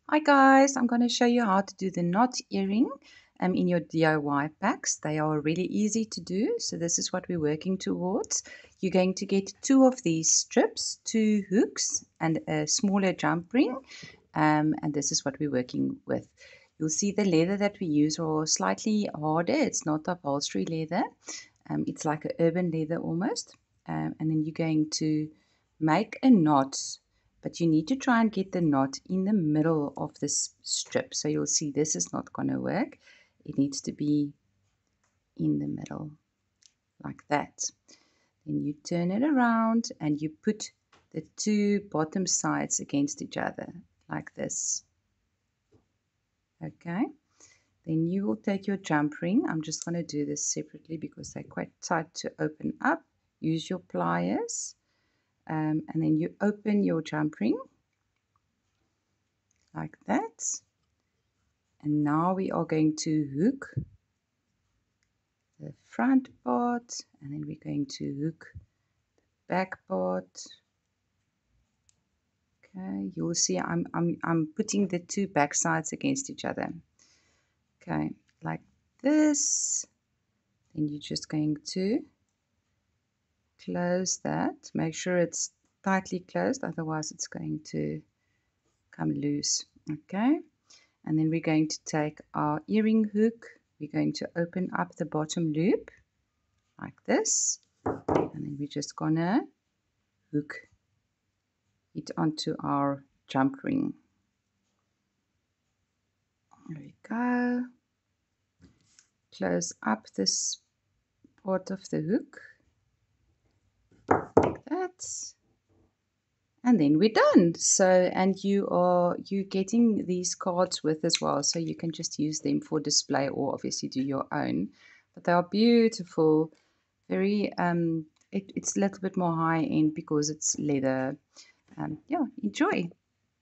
Hi guys, I'm going to show you how to do the knot earring in your DIY packs. They are really easy to do, so this is what we're working towards. You're going to get two of these strips, two hooks and a smaller jump ring, and this is what we're working with. You'll see the leather that we use are slightly harder. It's not upholstery leather. It's like an urban leather almost. And then you're going to make a knot, but you need to try and get the knot in the middle of this strip. So you'll see this is not going to work. It needs to be in the middle like that. Then you turn it around and you put the two bottom sides against each other like this. Okay. Then you will take your jump ring. I'm just going to do this separately because they're quite tight to open up. Use your pliers. And then you open your jump ring like that. And now we are going to hook the front part, and then we're going to hook the back part. Okay, you'll see I'm putting the two back sides against each other. Okay, like this. Then you're just going to close that. Make sure it's tightly closed, otherwise it's going to come loose. Okay, and then we're going to take our earring hook. We're going to open up the bottom loop like this, and then we're just gonna hook it onto our jump ring. There we go. Close up this part of the hook like that, and then we're done. So, and you getting these cards with as well, so you can just use them for display or obviously do your own. But they are beautiful. Very it's a little bit more high end because it's leather. Yeah, enjoy.